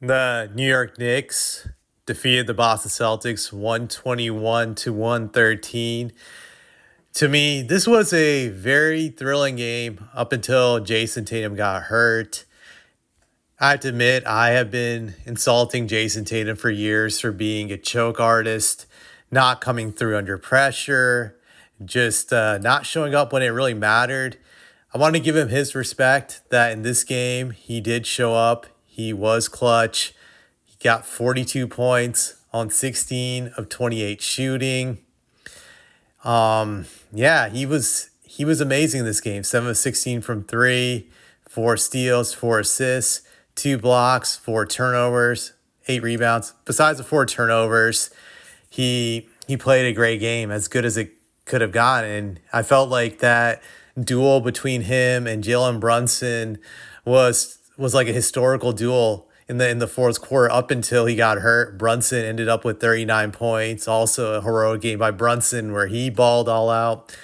The New York Knicks defeated the Boston Celtics 121 to 113. To me, this was a very thrilling game up until Jayson Tatum got hurt. I have to admit, I have been insulting Jayson Tatum for years for being a choke artist, not coming through under pressure, just not showing up when it really mattered. I want to give him his respect that in this game, he did show up. He was clutch. He got 42 points on 16 of 28 shooting. Yeah, he was amazing in this game. 7 of 16 from 3, 4 steals, 4 assists, 2 blocks, 4 turnovers, 8 rebounds. Besides the 4 turnovers, he played a great game, as good as it could have gotten. I felt like that duel between him and Jalen Brunson was like a historical duel in the fourth quarter up until he got hurt. Brunson ended up with 39 points. Also a heroic game by Brunson where he balled all out.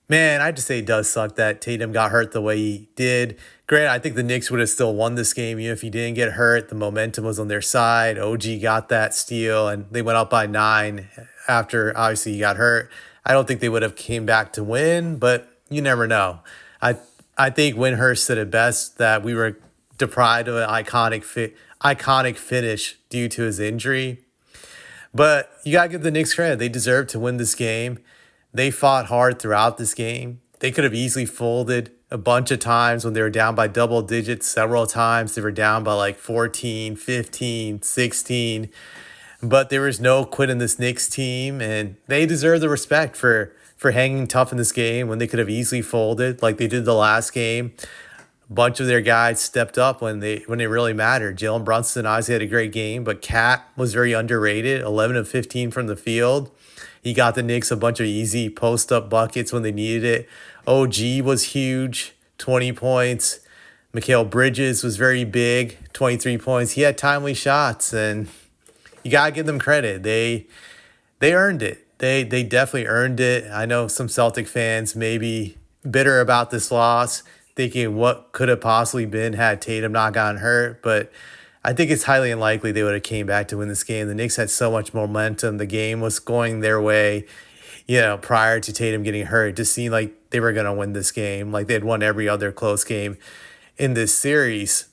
Man, I just say it does suck that Tatum got hurt the way he did. Granted, I think the Knicks would have still won this game even if he didn't get hurt. The momentum was on their side. OG got that steal, and they went up by 9 after obviously he got hurt. I don't think they would have came back to win, but you never know. I think Windhurst said it best that we were deprived of an iconic finish due to his injury. But you gotta give the Knicks credit; they deserve to win this game. They fought hard throughout this game. They could have easily folded a bunch of times when they were down by double digits. Several times they were down by like 14, 15, 16. But there was no quit in this Knicks team, and they deserve the respect for hanging tough in this game when they could have easily folded like they did the last game. A bunch of their guys stepped up when it really mattered. Jalen Brunson obviously had a great game, but Cat was very underrated. 11 of 15 from the field. He got the Knicks a bunch of easy post up buckets when they needed it. OG was huge, 20 points. Mikal Bridges was very big, 23 points. He had timely shots, and you gotta give them credit. They earned it. They definitely earned it. I know some Celtic fans may be bitter about this loss, thinking what could have possibly been had Tatum not gotten hurt, but I think it's highly unlikely they would have came back to win this game. The Knicks had so much momentum. The game was going their way, prior to Tatum getting hurt. It just seemed like they were going to win this game, like they had won every other close game in this series.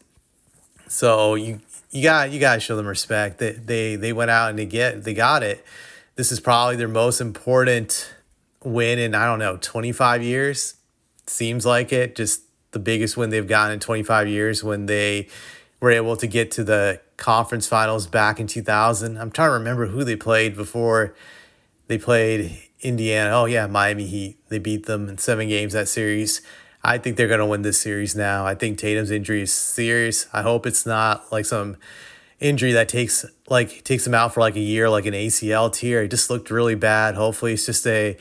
So you got to show them respect. They went out and they got it. This is probably their most important win in, I don't know, 25 years. Seems like it. Just the biggest win they've gotten in 25 years when they were able to get to the conference finals back in 2000. I'm trying to remember who they played before they played Indiana. Oh, yeah, Miami Heat. They beat them in 7 games that series. I think they're going to win this series now. I think Tatum's injury is serious. I hope it's not like some injury that takes him out for like a year, like an ACL tear. It just looked really bad. Hopefully it's just a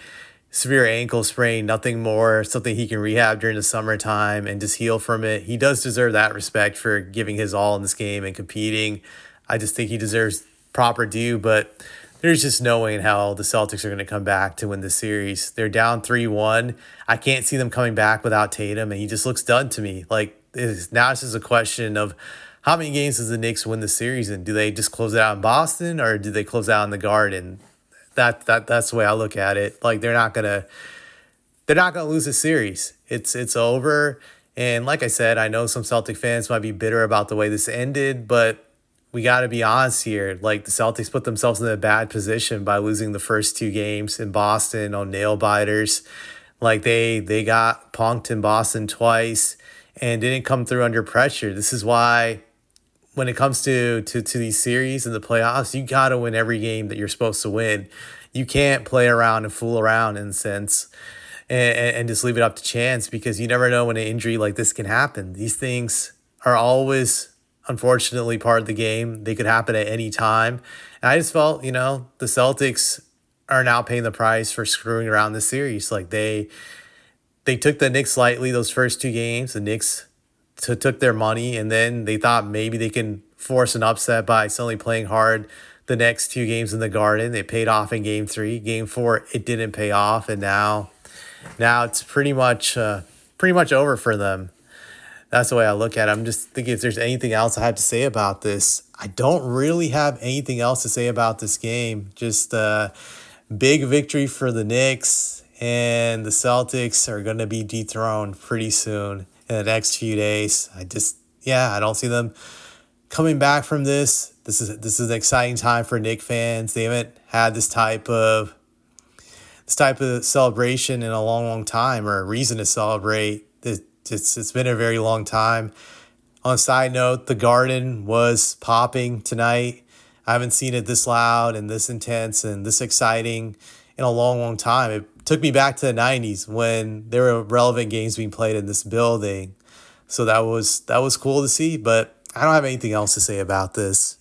severe ankle sprain, nothing more, something he can rehab during the summertime and just heal from it. He does deserve that respect for giving his all in this game and competing. I just think he deserves proper due, but there's just no way in hell the Celtics are going to come back to win the series. They're down 3-1. I can't see them coming back without Tatum, and he just looks done to me. Now it's just a question of how many games does the Knicks win the series, and do they just close it out in Boston or do they close it out in the Garden? That's the way I look at it. Like they're not gonna lose a series. It's over. And like I said, I know some Celtic fans might be bitter about the way this ended, but we got to be honest here. Like the Celtics put themselves in a bad position by losing the first 2 games in Boston on nail biters. Like they got punked in Boston twice and didn't come through under pressure. This is why when it comes to these series and the playoffs, you got to win every game that you're supposed to win. You can't play around and fool around in a sense and just leave it up to chance, because you never know when an injury like this can happen. These things are always, unfortunately, part of the game. They could happen at any time. And I just felt, the Celtics are now paying the price for screwing around this series. Like they took the Knicks lightly those first 2 games. The Knicks took their money, and then they thought maybe they can force an upset by suddenly playing hard the next 2 games in the Garden. They paid off in game 3. Game 4, it didn't pay off, and now it's pretty much over for them. That's the way I look at it. I'm just thinking if there's anything else I have to say about this. I don't really have anything else to say about this game. Just big victory for the Knicks, and the Celtics are going to be dethroned pretty soon in the next few days. I don't see them coming back from this. This is an exciting time for Knicks fans. They haven't had this type of celebration in a long, long time, or a reason to celebrate. It's been a very long time. On a side note, the Garden was popping tonight. I haven't seen it this loud and this intense and this exciting in a long, long time. It took me back to the 90s when there were relevant games being played in this building. So that was cool to see, but I don't have anything else to say about this.